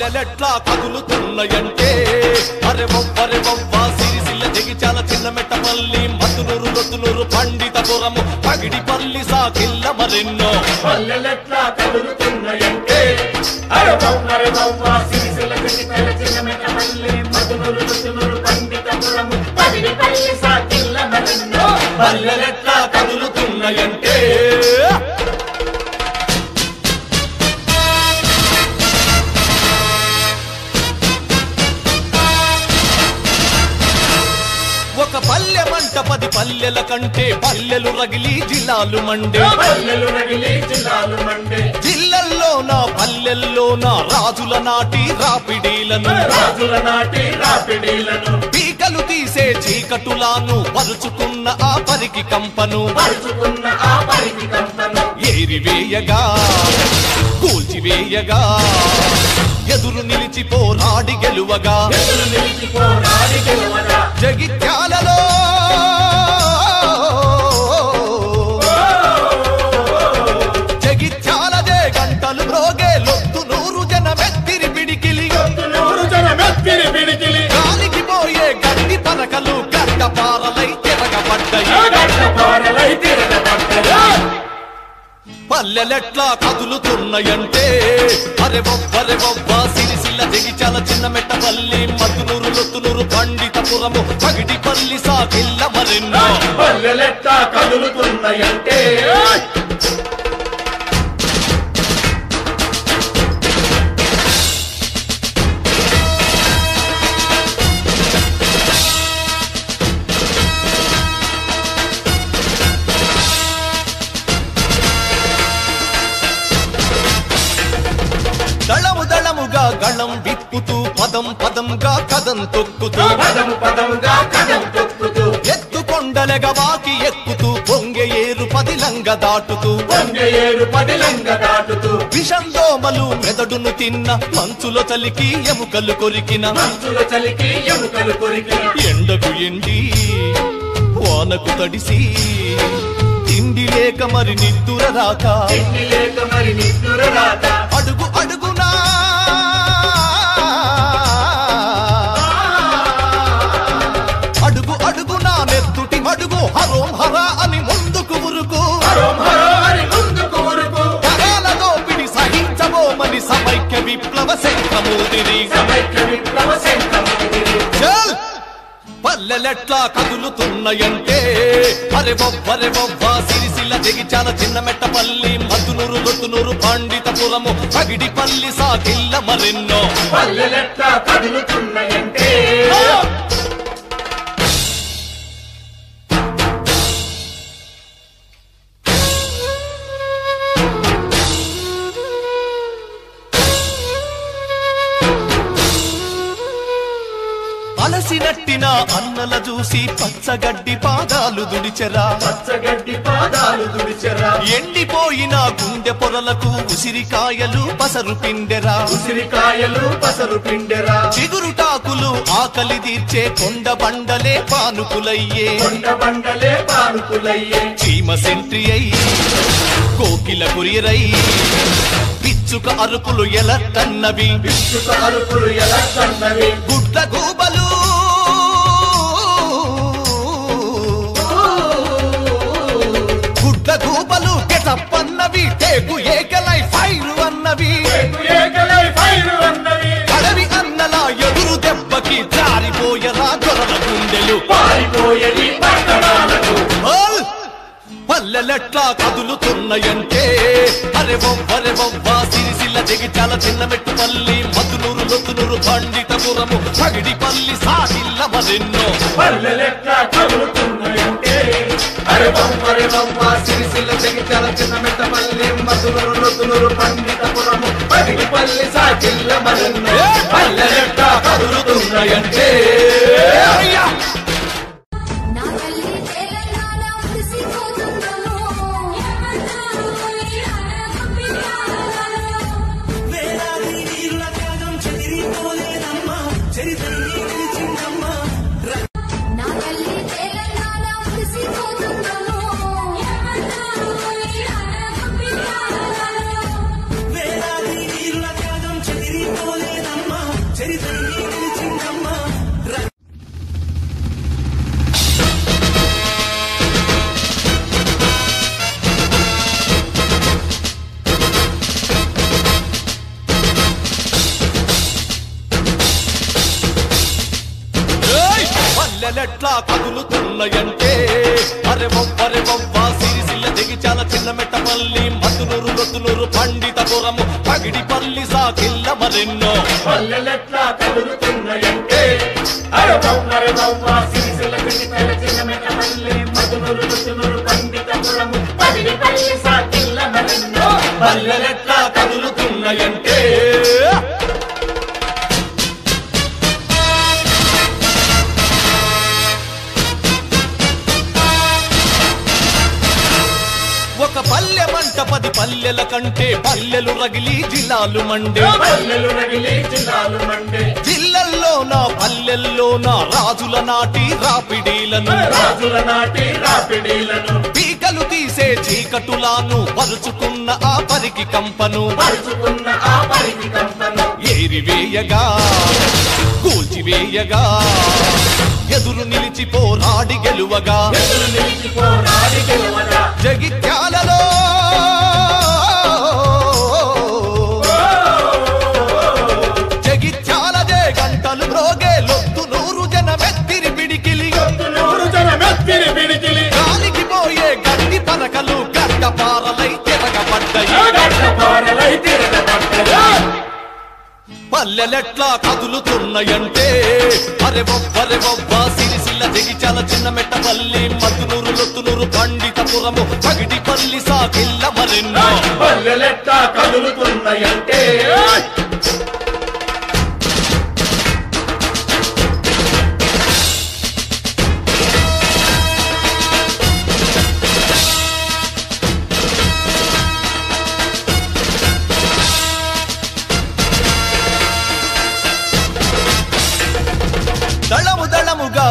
పల్లెలెట్లా కదులుతున్నాయంటే అరెవవ్వా సిరిసిల్ల జగిత్యాల చిన్నమెట్టపల్లి మద్దునూరు లొద్దునూరు పండితపురము పగిడిపల్లి సాకిల్ల మరెన్నో పల్లెలెట్లా కదులుతున్నాయంటే అరెవవ్వా సిరిసిల్ల జగిత్యాల చిన్నమెట్టపల్లి మద్దునూరు లొద్దునూరు పండితపురము పగిడిపల్లి సాకిల్ల మరెన్నో పల్లెలెట్లా కదులుతున్నాయంటే ఒక పల్లె మంట 10 పల్లెల కంటే పల్లెలు రగిలి జిల్లాలు మండే జిల్లల్లోన పల్లెల్లోన రాజుల నాటి రాపిడీలను పీకలు తీసే చీకటులాను పరుచుకున్న ఆ పరికి కంపను ఏరివేయగా కూల్చివేయగా ఎదురు నిలిచి పోరాడి గెలువగా జగిత్యాలలో జగిత్యాలదే గంటలు మ్రోగే లొద్దునూరు జనమెత్తిరి పిడికిలి గాలికి పోయే గడ్డి పరకలు గడ్డపారలై తిరగబడ్డాయి పల్లెలెట్లా కదులుతున్నాయంటే అరెవవ్వా సిరిసిల్ల జగిత్యాల చిన్నమెట్టపల్లి మద్దునూరు లొద్దునూరు పండితపురము పగిడిపల్లి సాకిల్ల మరెన్నో పల్లెలెట్లా కదులుతున్నాయంటే దళముగా గళం విప్పుతూ పదంగా కదం తొక్కుతూ ఎత్తుకొండలెగవాకి ఎక్కుతూ పొంగె ఏరు పదిలంగ దాటుతూ విషం దోమలు మెదడును తిన్న మంచులో చలికి ఎముకలు కొరికిన ఎండకు ఎండి వానకు తడిసి తిండి లేక మరి నిద్దుర రాక అడుగు అడుగునా అడుగు అడుగునా నెత్తుటి మడుగు హరోం హరా అని ముందుకు ఉరుకు తరాల దోపిడి సహించబోమని సమైక్య విప్లవ శంఖమూదిరి పల్లెలెట్లా కదులుతున్నాయంటే అరెవవ్వా సిరిసిల్ల జగిత్యాల చిన్నమెట్టపల్లి మద్దునూరు లొద్దునూరు పండితపురము పగిడిపల్లి సాకిల్ల మరెన్నో పల్లెలెట్లా కదులుతున్నాయంటే అలసినట్టిన అన్నల చూసి పచ్చగడ్డి పాదాలు దుడిచెరా ఎండిపోయిన గుండె పొరలకు ఉసిరికాయలు పసరు పిండెరా చిగురుటాకులు ఆకలి తీర్చే కొండ బండలే పానుకులయ్యే చీమ సెంట్రి అయి కోకిల కురియరై పిచ్చుక అరుపులు ఎలట్టన్నవి గుడ్ల గూబలు గెటప్పన్నవి టేకు ఏకలై ఫైరు అన్నవి అడవి అన్నలా ఎదురు దెబ్బకి జారిపోయరా దొరల గుండెలు పల్లెలెట్లా కదులుతున్నాయంటే అరెవవ్వా సిరిసిల్ల జగిత్యాల చిన్నమెట్టపల్లి మద్దునూరు లొద్దునూరు పండితపురము పగిడిపల్లి సాకిల్ల మరెన్నో పల్లెలెట్లా కదులుతున్నాయంటే అరెవవ్వా సిరిసిల్ల జగిత్యాల చిన్నమెట్టపల్లి మద్దునూరు లొద్దునూరు పండితపురము పగిడిపల్లి సాకిల్ల మరెన్నో పల్లెలెట్లా కదులుతున్నాయంటే వేలాది నీరుల త్యాగం చెదిరిపోలేదమ్మా పల్లెలెట్లా కదులుతున్నాయంటే అరే వవ్వ సిరిసిల్ల జగిత్యాల చిన్నమెట్టపల్లి మద్దునూరు రొద్దునూరు పండితపురము పగిడిపల్లి సాకిళ్ళ మరెన్నో పల్లెలెట్లా కదులుతున్నాయంటే అరే వవ్వ సిరిసిల్ల జగిత్యాల చిన్నమెట్టపల్లి మద్దునూరు రొద్దునూరు పండితపురము పగిడిపల్లి సాకిళ్ళ మరెన్నో పల్లెలెట్లా కదులుతున్నాయంటే ఒక పల్లె మంట 10 పల్లెల కంటే పల్లెలు రగిలి జిల్లాలు మండే జిల్లల్లోన పల్లెల్లోన రాజుల నాటి రాపిడీలను పీకలు తీసే చీకటులాను పరుచుకున్న ఆ పరికి కంపను ఏరివేయగా కూల్చివేయగా ఎదురు నిలిచి పోరాడి గెలువగా జగిత్యాలలో జగిత్యాల గంటలు మ్రోగే లొత్తునూరు జనమెత్తిరి పిడికిలి గాలికి పోయే గడ్డి పరకలు గడ్డపారలై తిరగబడ్డాయి పల్లెలెట్లా కదులుతున్నాయంటే అరే వవ్వ సిరిసిల్ల జగిత్యాల చిన్నమెట్టపల్లి మద్దునూరు లొత్తునూరు పండితపురము పగిడిపల్లి సాకిళ్ళ మరెన్నో పల్లెలెట్లా కదులుతున్నాయంటే దళముగా